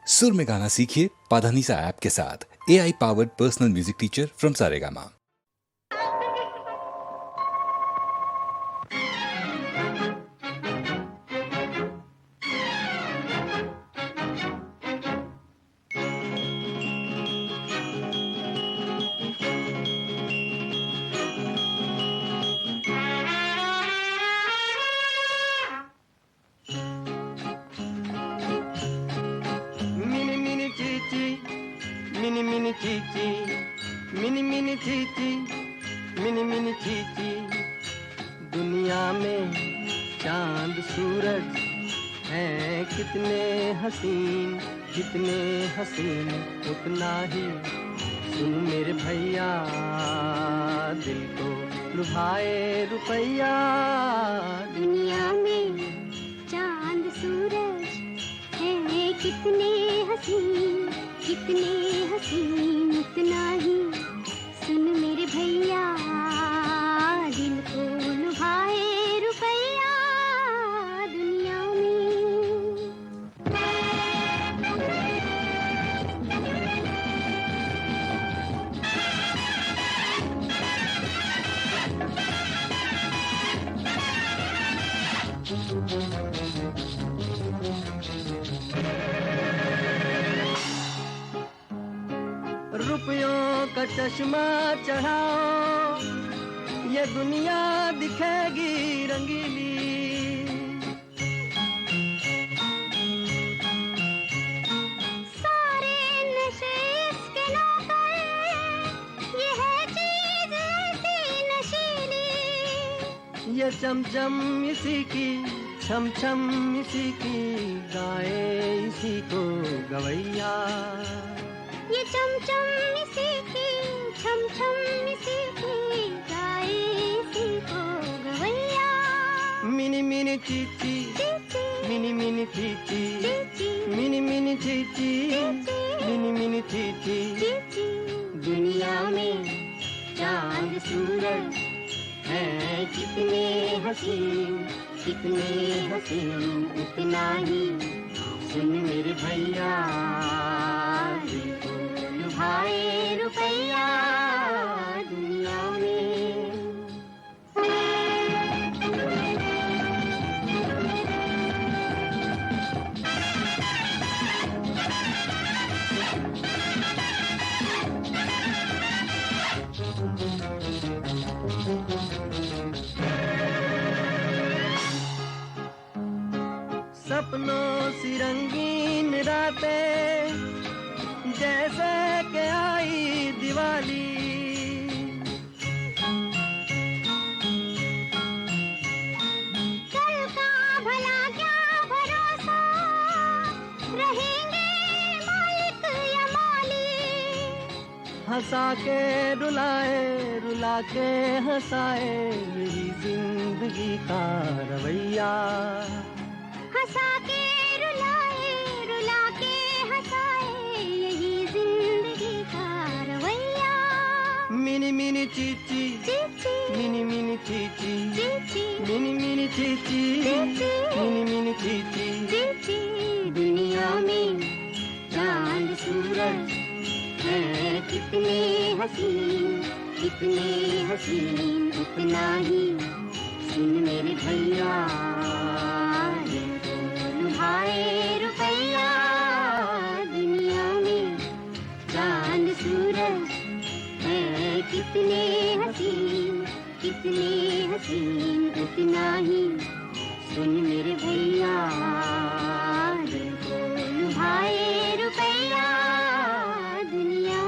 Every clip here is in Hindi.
सुर में गाना सीखिए पाधानीसा ऐप के साथ। AI powered personal music teacher from Saregama. Mini mini Chichi, mini mini Chichi, mini mini Chichi. दुनिया में चांद सूरज हैं कितने हसीन, कितने हसीन, उतना ही सुन मेरे भैया, दिल को लुभाए रुपैया। दुनिया में चांद सूरज हैं कितने हसीन, कितने हसीन, उतना ही सुन मेरे भैया, दिल को लुभाए रुपैया। दुनिया रुपयों का चश्मा चढ़ाओ, ये दुनिया दिखेगी रंगीली। सारे नशे इसके नौकर, ये है चीज ऐसी नशीली। ये चमचम इसी की, छम छम इसी की, गाए इसी को गवैया। ये चमचम इसी की, छम छम इसी की, गाए इसी को गवैया। Mini mini Chichi, mini mini Chichi, mini mini Chichi, mini mini Chichi. दुनिया में चांद सूरज हैं कितने हसीन, कितने हसीन, उतना ही सुन मेरे भैया, दिल को लुभाए रुपैया। दुनिया सपनों सी रंगीन रातें, जैसे के आई दिवाली। कल का भला क्या भरोसा, रहेंगे मालिक या माली। हंसा के रुलाए, रुला के हंसाए, मेरी जिंदगी का रवैया। हंसा के रुलाए, रुला के हंसाए, यही जिंदगी का रवैया। Mini mini Chichi, mini mini Chichi, mini mini Chichi, mini mini Chichi. दुनिया में चांद सूरज हैं कितने हसीन, कितने हसीन, उतना ही सुन मेरे भैया, दिल को लुभाए रुपैया। दुनिया में चांद सूरज हैं कितने हसीन, कितने हसीन, उतना ही सुन मेरे भैया, दिल को लुभाए रुपैया। दुनिया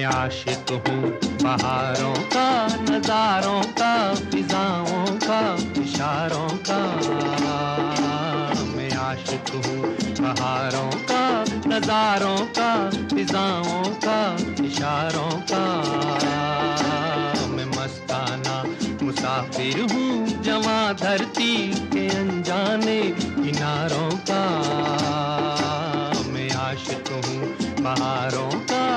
आशिक हूँ बहारों का, नजारों का, फिजाओं का, इशारों का। मैं आशिक हूँ बहारों का, नजारों का, फिजाओं का, इशारों का। मैं मस्ताना मुसाफिर हूँ जवां धरती के अनजाने किनारों का। मैं आशिक हूँ बहारों का।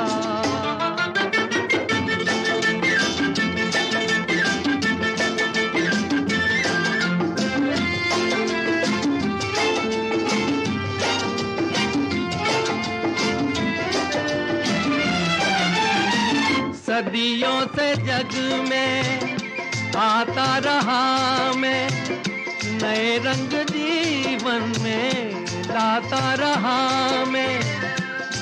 सदियों से जग में आता रहा मैं, नए रंग जीवन में लाता रहा मैं,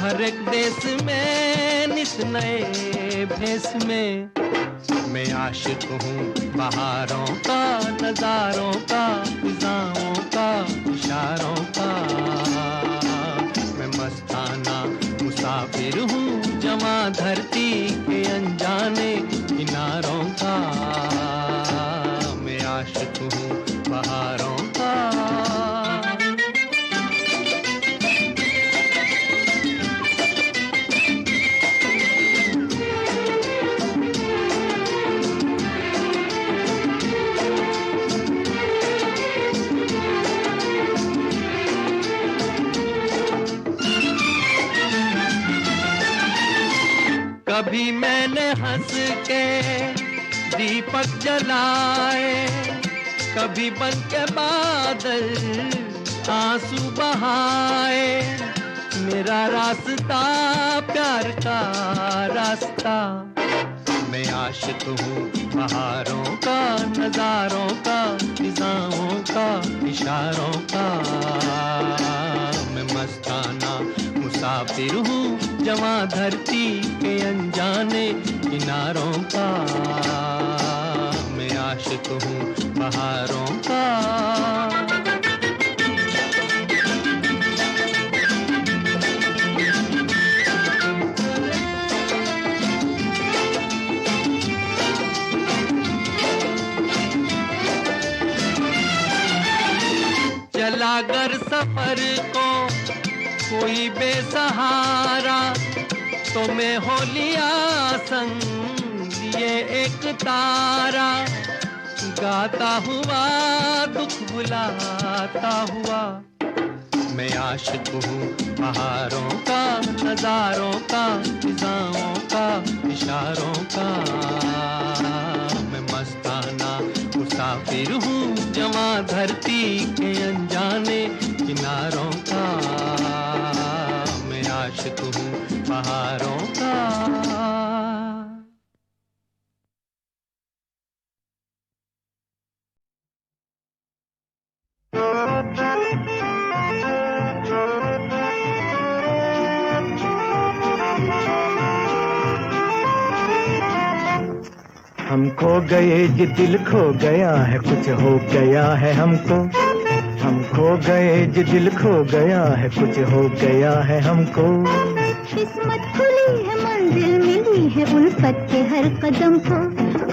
हर एक देश में नित नए भेष में। मैं आशिक हूँ बहारों का, नजारों का, फिजाओं का, इशारों का। मैं मस्ताना मुसाफिर हूँ जमा धरती के अनजाने किनारों का। मैं आशिक हूँ बहारों का। कभी मैंने हंस के दीपक जलाए, कभी बन के बादल आंसू बहाए। मेरा रास्ता प्यार का रास्ता। मैं आशिक हूँ बहारों का, नजारों का, फिजाओं का, इशारों का। मैं मस्ताना मुसाफिर हूँ जवां धरती के अनजाने किनारों का। मैं आशिक हूँ बहारों का। चला अगर सफर को कोई बेसहारा, तो मैं हो लिया संग ये एक तारा। गाता हुआ दुख भुलाता हुआ। मैं आशिक हूँ बहारों का, नजारों का, फिजाओं का, इशारों का। मैं मस्ताना मुसाफिर हूँ जवां धरती के अनजाने किनारों का। मैं आशिक हूँ बहारों का। हम खो गए जी, दिल खो गया है, कुछ हो गया है हमको। हम खो गए जी, दिल खो गया है, कुछ हो गया है हमको। किस्मत खुली है, मंजिल मिली है, उल्फत के हर कदम को।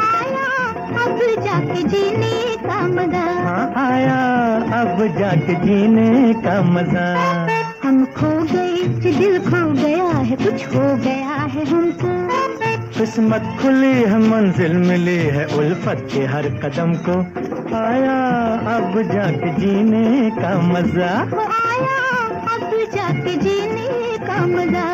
आया अब जाके जीने का मजा। हाँ आया अब जाके जीने का मजा। हम खो गए जी, दिल खो गया है, कुछ हो गया है हमको। किस्मत खुली है, मंजिल मिली है, उल्फत के हर कदम को। आया अब जाके जीने का मजा। आया अब जाके जीने का मजा।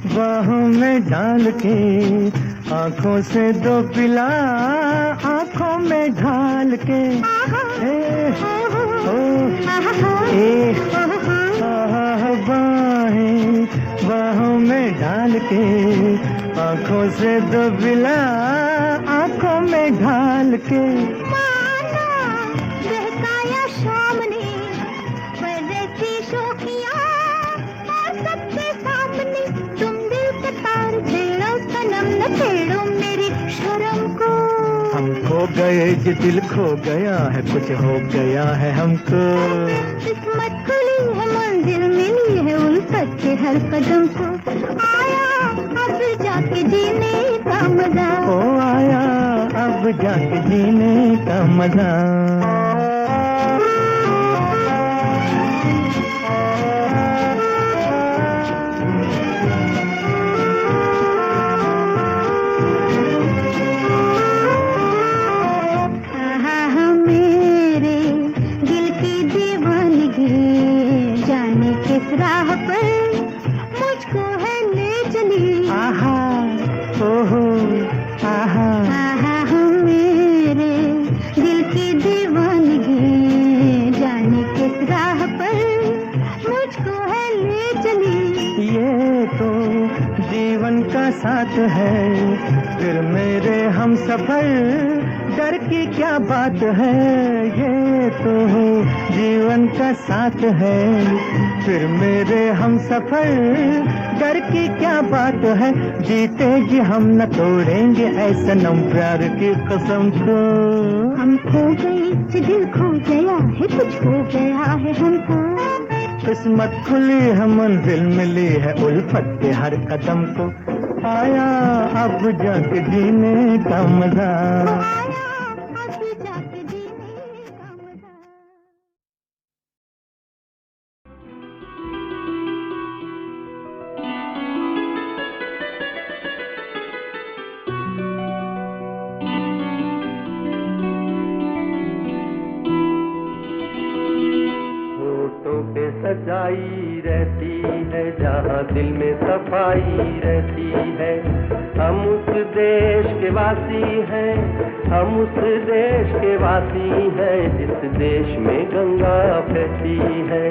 बाहों में डाल के आँखों से दो पिला, आँखों में ढाल के। बाहों में डाल के आँखों से दो पिला, आँखों में ढाल के। बहकाया शाम ने बरसी शोखियाँ, और सबके सामने तुम दिल के तार छेड़ो सनम, न छेड़ो मेरी शर्म को। हम खो गए जी, दिल खो गया है, कुछ हो गया है हमको। किस्मत खुली है, मंजिल मिली है, उल्फत के हर कदम को। आया अब जाके जीने का मजा। ओ आया अब जाके जीने का मजा। राह पर मुझको है ले चली। आहा ओ आहा आहा मेरे दिल की दीवानगी, जाने किस राह पर मुझको है ले चली। ये तो जीवन का साथ है, फिर मेरे हम सफर, डर की क्या बात है। ये तो जीवन का साथ है, फिर मेरे हम सफर, डर की क्या बात है। जीते जी हम न तोड़ेंगे ऐसा नम प्यार की कसम को। हम खो गए, दिल खो गया है, कुछ हो गया है हमको। किस्मत खुली है, मंजिल मिली है, उल्फत के हर कदम को। आया अब जाके जीने का मजा। आया अब जाके जीने का मजा। होठों पे सजाई रहती है, जहाँ दिल में सफाई रहती है। हम उस देश के वासी हैं, हम उस देश के वासी हैं, जिस देश में गंगा बहती है।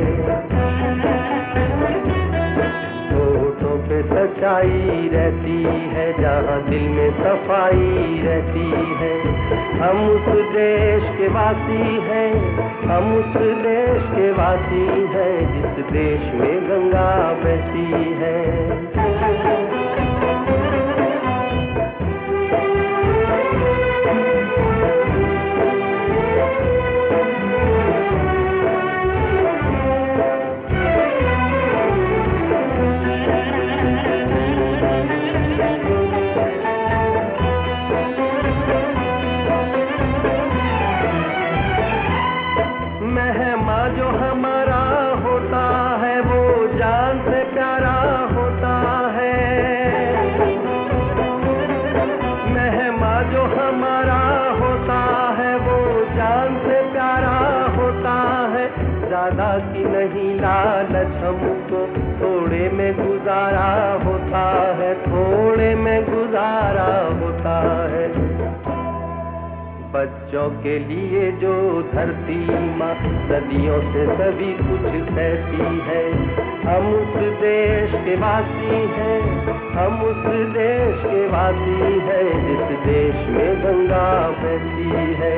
होठों पे सच्चाई रहती है, जहाँ दिल में सफाई रहती है। हम उस देश के वासी हैं, हम उस देश के वासी हैं, जिस देश में गंगा बहती है। जो हमारा होता है वो जान से प्यारा होता है। मेहमा जो हमारा होता है वो जान से प्यारा होता है। ज्यादा की नहीं लालच हमको, थोड़े में गुजारा होता है, थोड़े में गुजारा होता है। बच्चों के लिए जो धरती माँ सदियों से सभी कुछ सहती है। हम उस देश के वासी हैं, हम उस देश के वासी हैं, जिस देश में गंगा बहती है।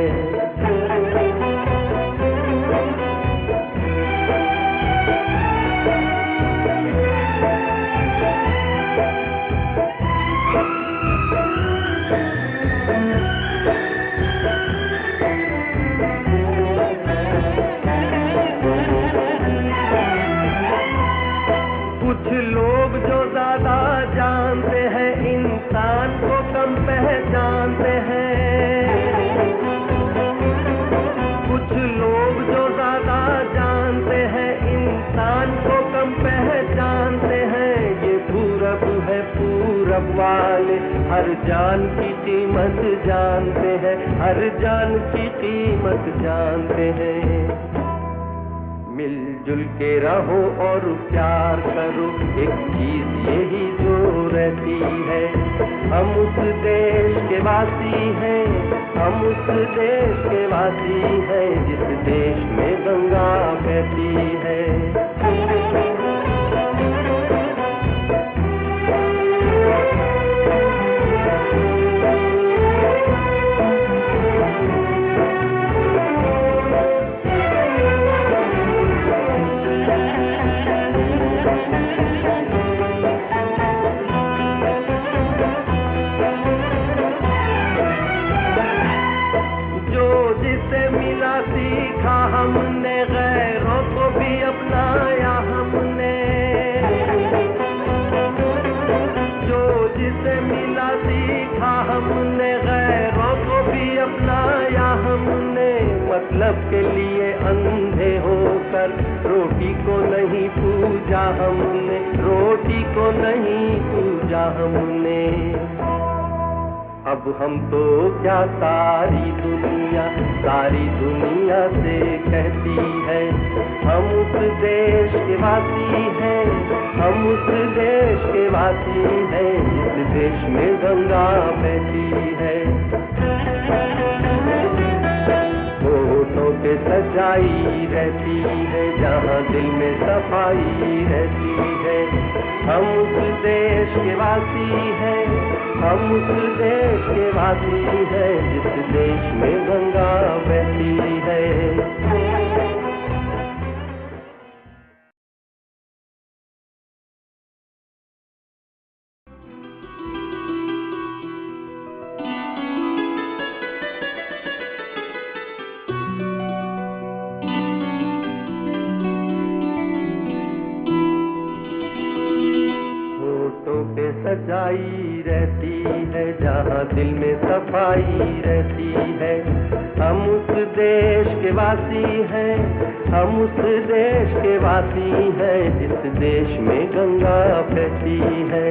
कुछ लोग जो ज्यादा जानते हैं, इंसान को कम पहचानते हैं। कुछ लोग जो ज्यादा जानते हैं, इंसान को कम पहचानते हैं। ये पूरब है, पूरब वाले हर जान की कीमत जानते हैं, हर जान की कीमत जानते हैं। मिलजुल के रहो और प्यार करो, एक चीज यही जो रहती है। हम उस देश के वासी हैं, हम उस देश के वासी हैं, जिस देश में गंगा बहती है। सीखा हमने, गैरों को भी अपनाया हमने। जो जिसे मिला सीखा हमने, गैरों को भी अपनाया हमने। मतलब के लिए अंधे होकर रोटी को नहीं पूजा हमने, रोटी को नहीं पूजा हमने। अब हम तो क्या सारी दुनिया से कहती है, हम उस देश के वासी हैं, हम उस देश के वासी हैं, जिस देश में गंगा बहती है। होठों पे सच्चाई रहती है, जहाँ दिल में सफाई रहती है, हम उस देश के वासी हैं, हम उस देश के वासी हैं, जिस देश में गंगा बहती है। सच्चाई रहती है, जहाँ दिल में सफाई रहती है, हम उस देश के वासी हैं, हम उस देश के वासी हैं, जिस देश में गंगा बहती है।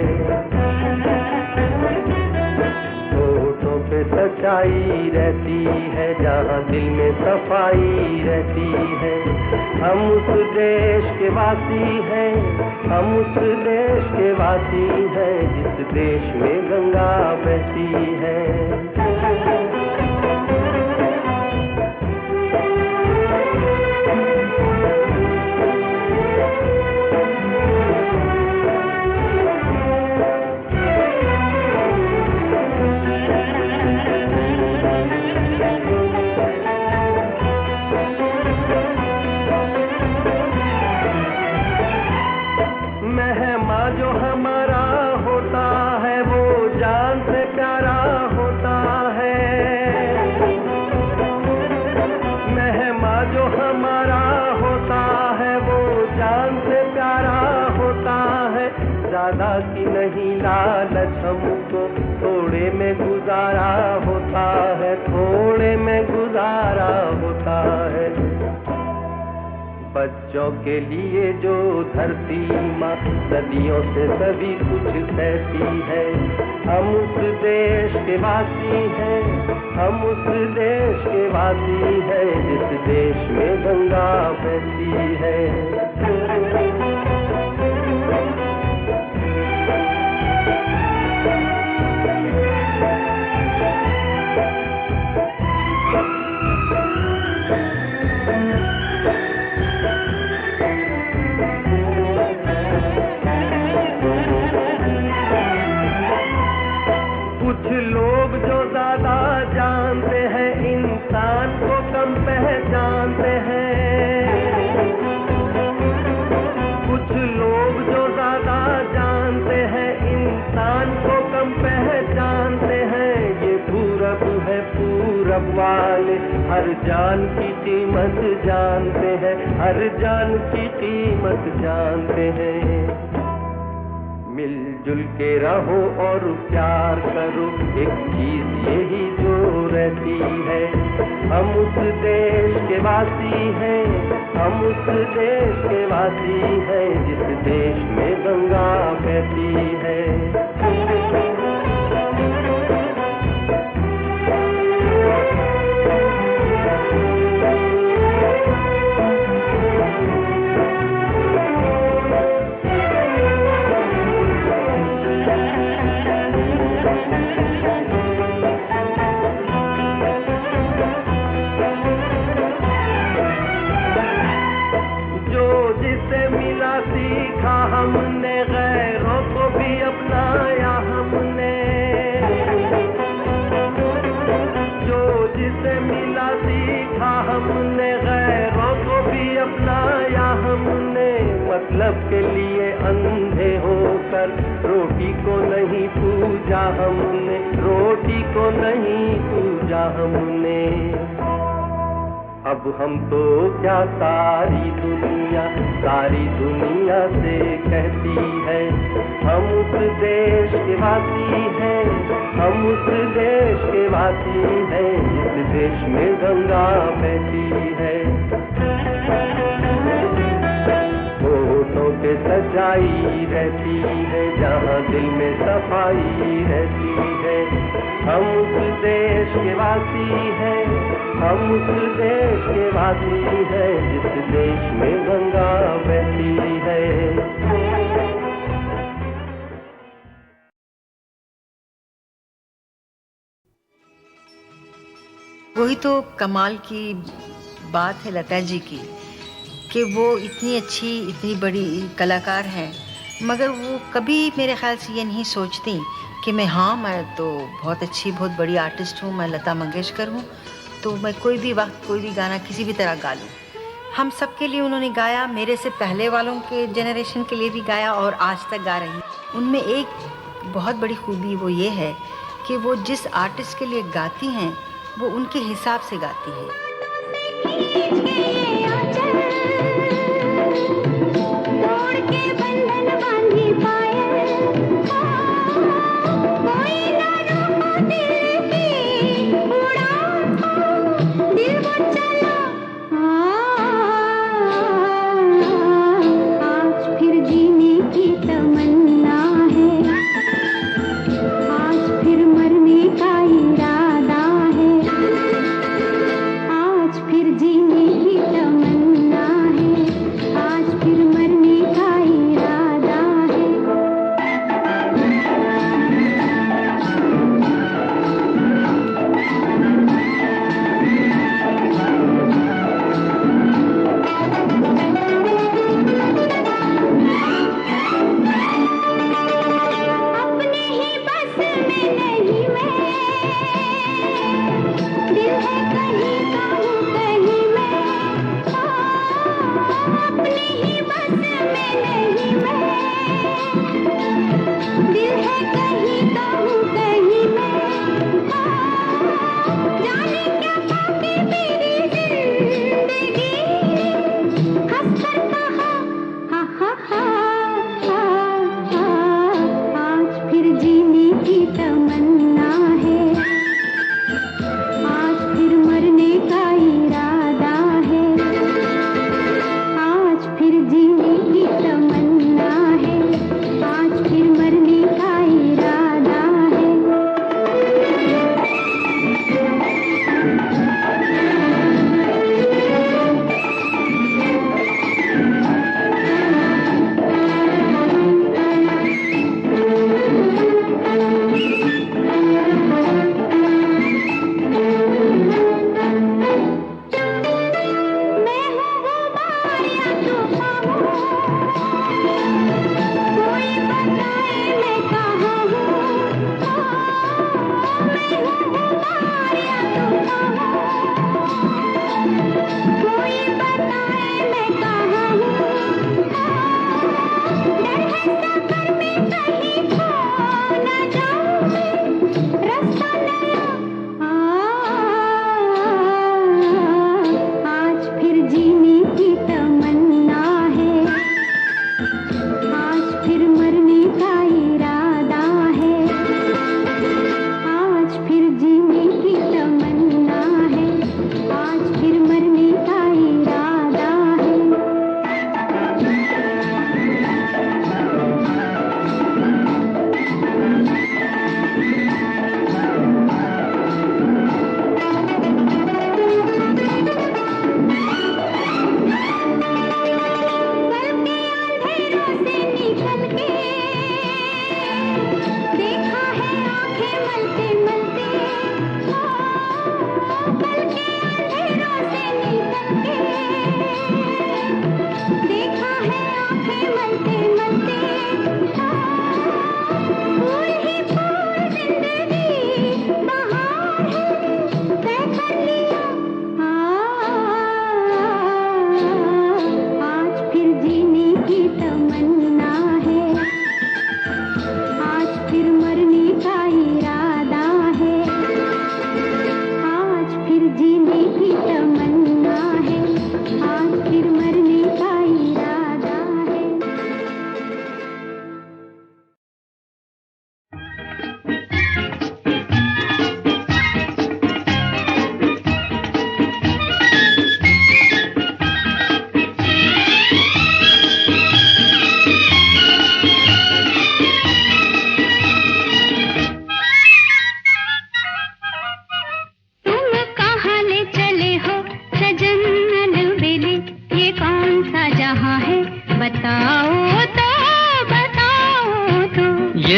होठों पे सच्चाई रहती है, जहाँ दिल में सफाई रहती है, हम उस देश के वासी हैं, हम उस देश के वासी हैं, जिस देश में गंगा बहती है। जो हमारा होता है वो जान से प्यारा होता है, मेहमा जो हमारा होता है वो जान से प्यारा होता है, ज्यादा की नहीं लालच हमको, थोड़े में गुजारा होता है, थोड़े में गुजारा होता है। बच्चों के लिए जो धरती माँ सदियों से सभी कुछ सहती है, हम उस देश के वासी हैं, हम उस देश के वासी हैं, जिस देश में गंगा बहती है। कुछ लोग जो ज्यादा जानते हैं, इंसान को कम पहचानते हैं। कुछ लोग जो ज्यादा जानते हैं, इंसान को कम पहचानते हैं। ये पूरब है, पूरब वाले हर जान की कीमत जानते हैं, हर जान की कीमत जानते हैं। मिलजुल के रहो और प्यार करो, एक चीज यही जो रहती है, हम उस देश के वासी हैं, हम उस देश के वासी हैं, जिस देश में गंगा बहती है। सीखा हमने, गैरों को भी अपनाया हमने, जो जिसे मिला सीखा हमने, गैरों को भी अपनाया हमने। मतलब के लिए अंधे होकर रोटी को नहीं पूजा हमने, रोटी को नहीं पूजा हमने। अब हम तो क्या सारी दुनिया से कहती है, हम उस देश के वासी हैं, हम उस देश के वासी हैं, जिस देश में गंगा बहती है। होठों पे सच्चाई रहती है, जहाँ दिल में सफाई रहती है, हम उस देश के वासी हैं, हम उस देश के वासी हैं जिस देश में गंगा बहती है। वही तो कमाल की बात है लता जी की कि वो इतनी अच्छी इतनी बड़ी कलाकार हैं, मगर वो कभी मेरे ख्याल से ये नहीं सोचती कि मैं तो बहुत अच्छी बहुत बड़ी आर्टिस्ट हूँ, मैं लता मंगेशकर हूँ, तो मैं कोई भी वक्त कोई भी गाना किसी भी तरह गा लूँ। हम सब के लिए उन्होंने गाया, मेरे से पहले वालों के जनरेशन के लिए भी गाया और आज तक गा रही। उनमें एक बहुत बड़ी खूबी वो ये है कि वो जिस आर्टिस्ट के लिए गाती हैं वो उनके हिसाब से गाती हैं। जीने की तमन्ना है, आज फिर मरने का इरादा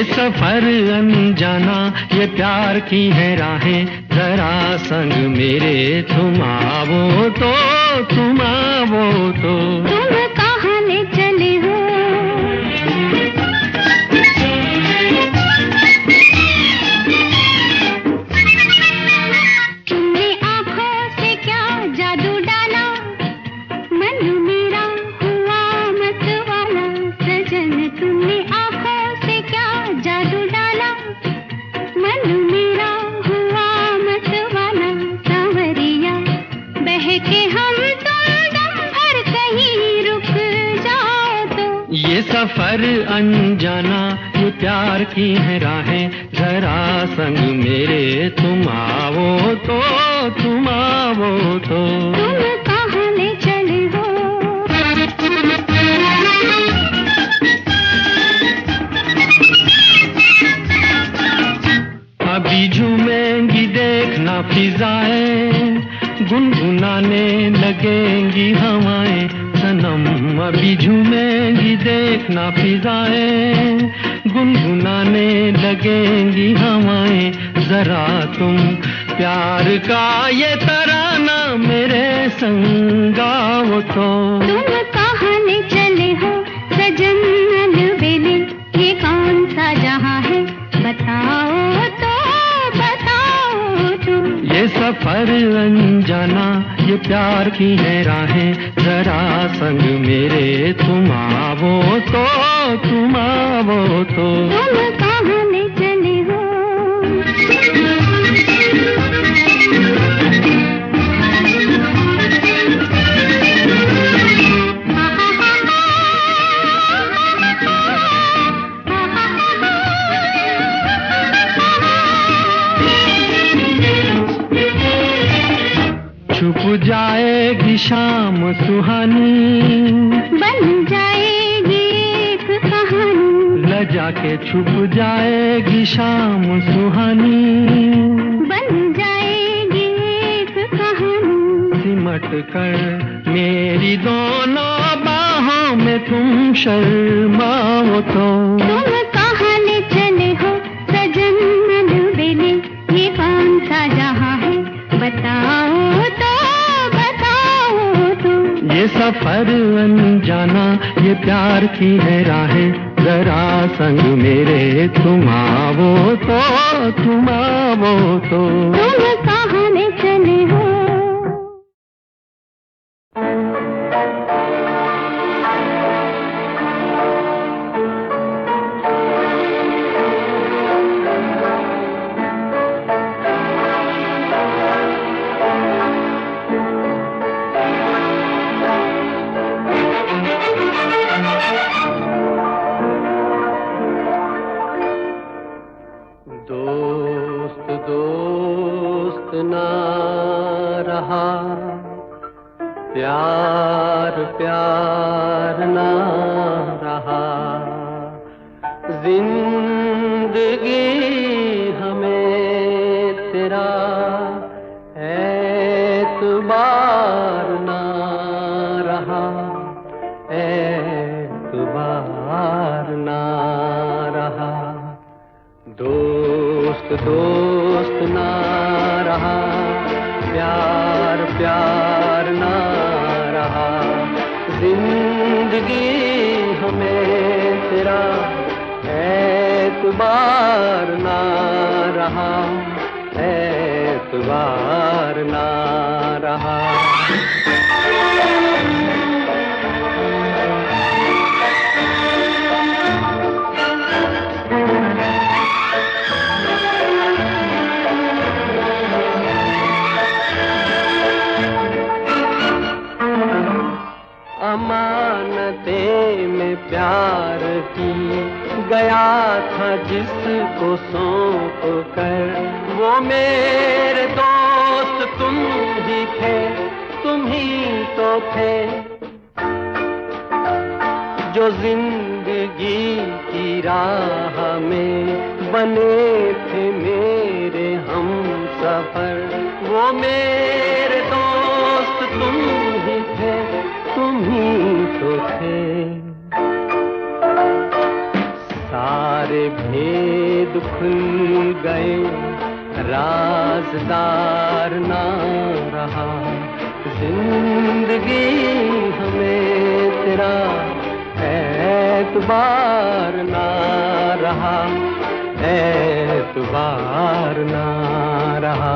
सफर अनजाना, ये प्यार की है राहें, जरा संग मेरे तुम आवो तो, तुम आवो तो। तुम कहाँ ले चले हो? तुमने आँखों से क्या जादू डाला, मन मेरा हुआ मतवाला। सजन तुमने आँखों से क्या जादू डाला, मन मेरा हुआ मतवाला। सांवरिया बहके हम तुम दम भर कहीं रुक जाओ तो। ये सफर अनजाना, ये प्यार की है राहें, जरा संग मेरे तुम आवो तो, तुम आवो तो। तुम कहाँ ले चले हो? अभी झूमेंगी देखना फिजाएं, गुनगुनाने लगेंगी हवाएं सनम। अभी झूमेंगी देखना फिजाएं, गुनगुनाने लगेंगी हवाएं। जरा तुम प्यार का ये तराना मेरे संग गाओ तो। तुम कहाँ ले चले हो सजन अलबेले, ये कौन सा जहाँ है बताओ तो, बताओ तो। ये सफर अनजाना, ये प्यार की है राहें, जरा संग मेरे तुम आवो तो, तुम आवो तो। तुम कहाँ ले चले हो? छुप जाएगी शाम सुहानी, बन जाएगी एक कहानी। लजा के छुप जाएगी शाम सुहानी, बन जाएगी एक कहानी। सिमट कर मेरी दोनों बाहों में तुम शर्माओ तो। तुम कहाँ ले चले हो सजन अलबेले, ये कौन सा जहाँ है बताओ तो, बताओ तो। ये सफर अनजाना, ये प्यार की है राहें, जरा संग मेरे तुम आवो तो, तुम आवो तो। तुम कहाँ ले चले हो? दोस्त दोस्त ना रहा, प्यार प्यार ना रहा। जिंदगी हमें तेरा एतबार ना रहा, एतबार ना रहा। दोस्त दोस्त ना रहा, प्यार प्यार ना रहा। जिंदगी हमें तेरा एतबार ना रहा, एतबार ना रहा। अमानते में प्यार की गया था जिसको सौंप कर, वो मेरे दोस्त तुम ही थे, तुम ही तो थे। जो जिंदगी की राह में बने थे मेरे हम सफर, वो मेरे दोस्त तुम ही थे, तुम ही तो थे। सारे भेद खुल गए राज़दार ना रहा, जिंदगी हमें तेरा एतबार ना रहा, एतबार ना रहा।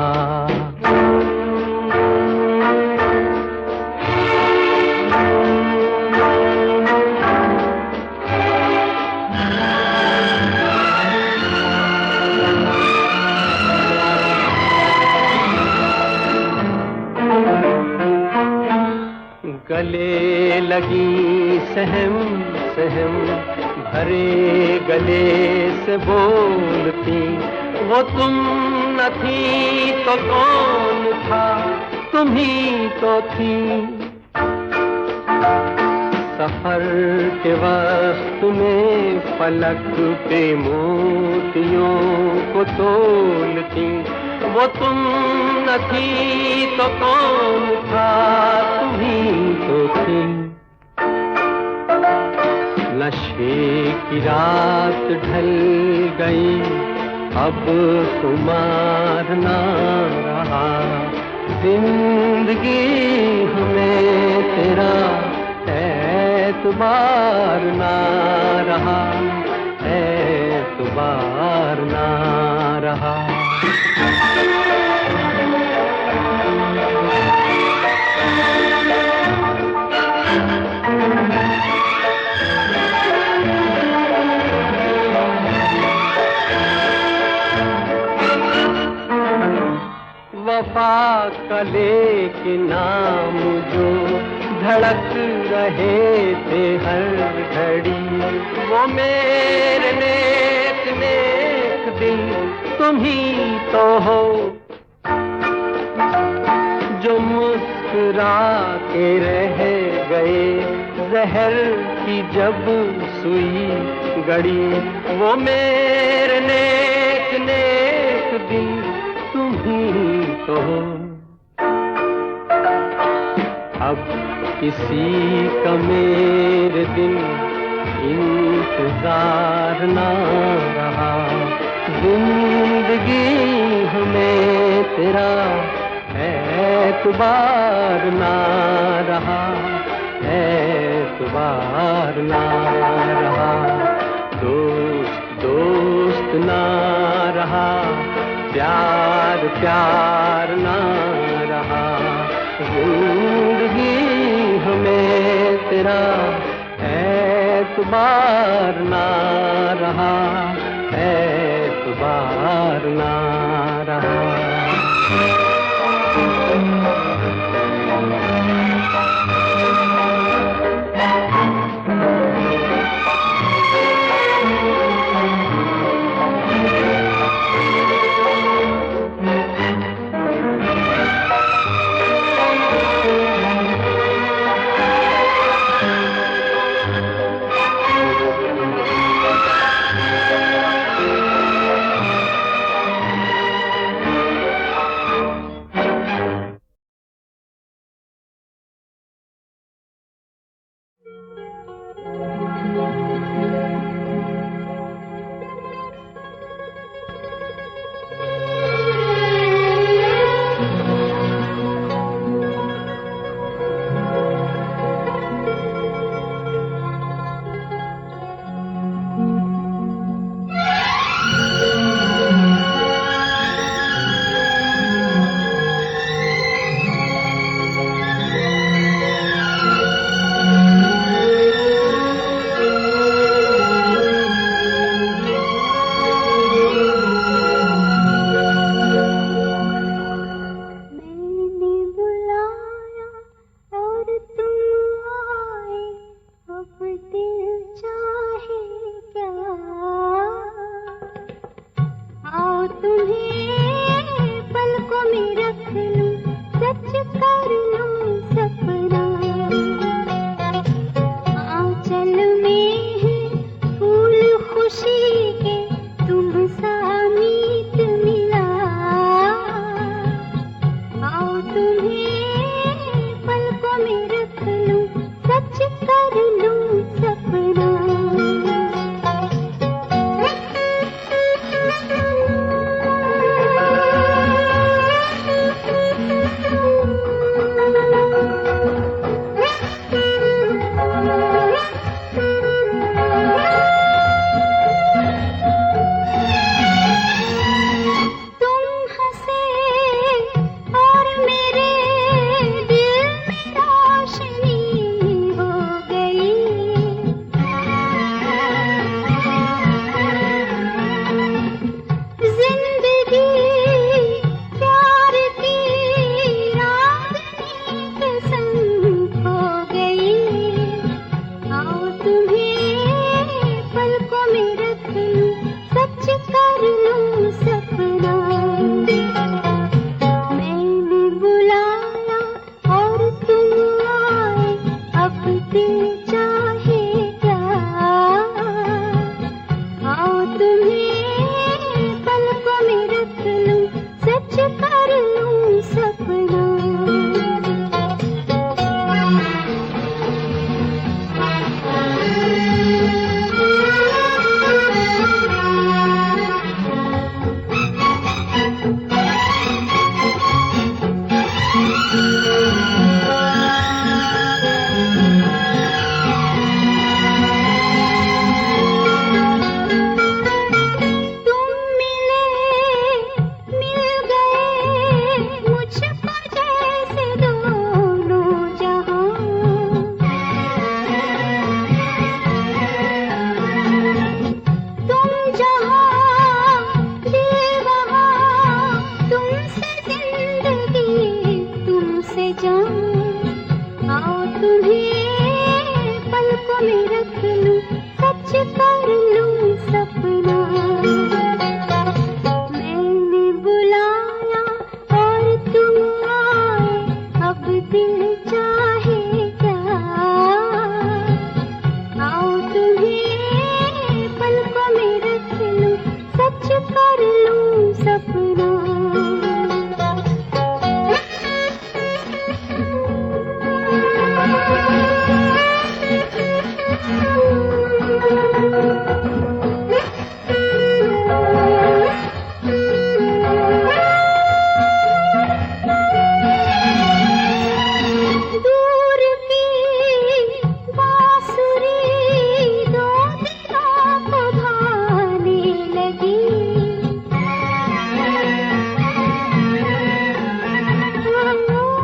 गले लगी सहम सहम भरे गले से बोलती, वो तुम न थी तो कौन था, तुम ही तो थी। सफर के वक्त में पलक पे मोतियों को तोलती, वो तुम न थी तो कौन था, तुम ही तो थी। नशे की रात ढल गई, अब खुमार ना रहा, जिंदगी हमें तेरा एतबार ना रहा, एतबार ना रहा। वफा का लेके नाम जो धड़क रहे थे हर घड़ी, वो मेरे नेक नेक दिल तुम ही तो हो, जो मुस्कुरा के रह गए जहर की जब सुई गड़ी, वो मेरे नेक नेक दिल तुम ही तो हो। अब किसी का मेरे दिन इंतजार ना रहा, जिंदगी हमें तेरा एतबार ना रहा, एतबार ना रहा। दोस्त दोस्त ना रहा, प्यार प्यार ना रहा, जिंदगी हमें तेरा एतबार ना रहा, एतबार ना रहा। तुमसे जिंदगी तुमसे जान, आओ तुम्हें पलकों में रख लूं, सच कर लूं सपना। मैंने बुलाया और तुम आए, अब दिल चाहे क्या, आओ तुम्हें पलकों में रख लूं, सच कर लूं सपना। दूर की बांसुरी दो दिलों को भाने लगी,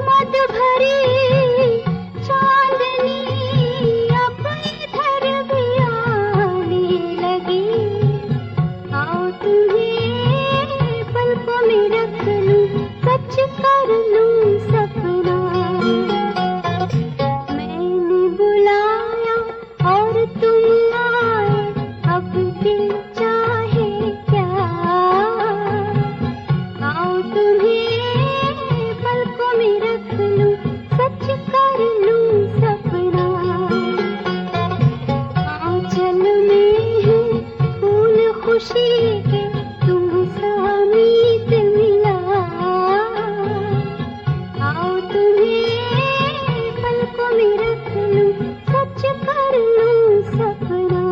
मद भरी चांदनी अब इधर भी आने लगी, आओ तुम्हें पलकों में रख लूं, सच कर लूं सपना। मैंने बुलाया और तुम आए, अब दिल चाहे क्या, आओ तुम्हें पलकों में रख लूं, सच कर लूं सपना। आंचल में है फूल खुशी के, तुमसा मीत मिला, आओ तुम्हें पलकों में रख लूं, सच कर लूं सपना।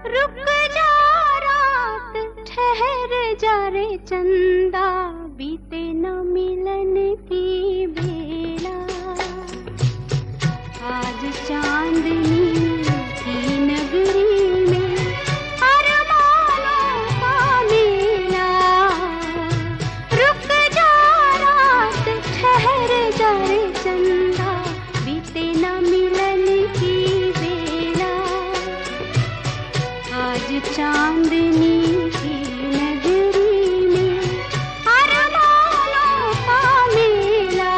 रुक जा रात, ठहर जा रे चंदा, बीते न मिलन की बेला, आज चांदनी की नगरी में अरमानों का मेला। रुक जा रात, ठहर जा रे चंदा, बीते न मिलन की बेला, आज चांदनी की नगरी में अरमानों का मेला।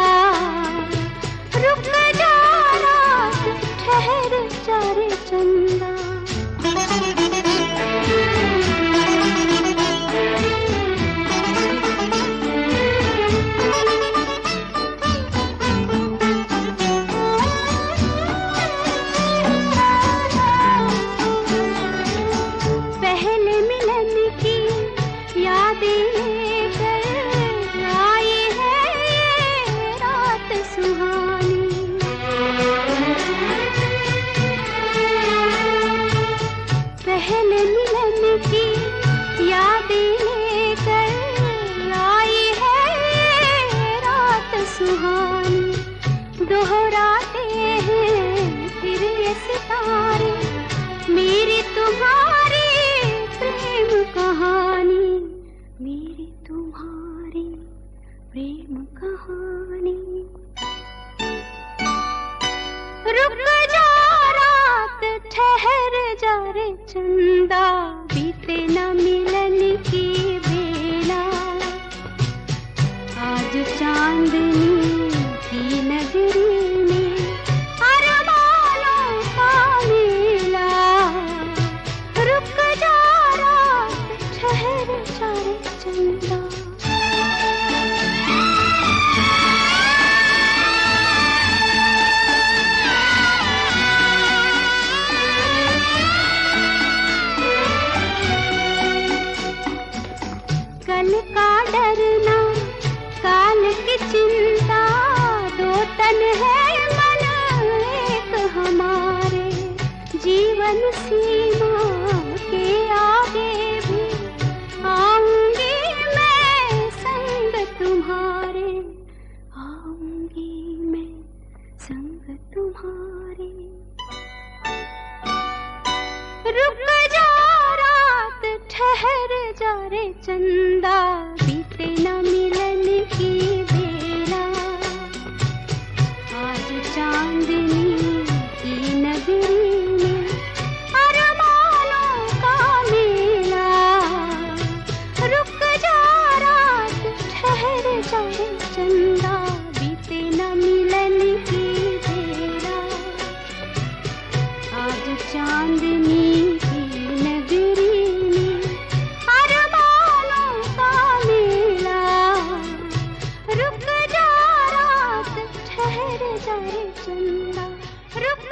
रुक जा रात, ठहर जा रे चंदा। पहले मिलन की यादें लेकर आई है ये रात सुहानी, पहले मिलन की यादें लेकर आई है ये रात सुहानी। दोहराते हैं फिर ये सितारे, मेरी तुम्हारी प्रेम कहानी, मेरी तुम्हारी प्रेम कहानी। रुक जा रात, ठहर जा रे चंदा, बीते न मिलन की बेला, आज चांदनी की नगरी में अरमानों का मेला। रुक जा रात, ठहर जा रे चंदा। मन है मन एक हमारे, जीवन सीमा के आगे भी आऊंगी मैं संग तुम्हारे, आऊंगी मैं संग तुम्हारे। रुक जा रात ठहर जा रे चंदा, बीते न मिलन की बेला, आज चांदनी की नगरी में अरमानों का मेला। रुक जा रात ठहर जा रे चंदा, बीते न मिलन की बेला, आज चांदनी की नगरी में अरमानों का मेला। रुक जा रात ठहर जा रे चंदा, रुक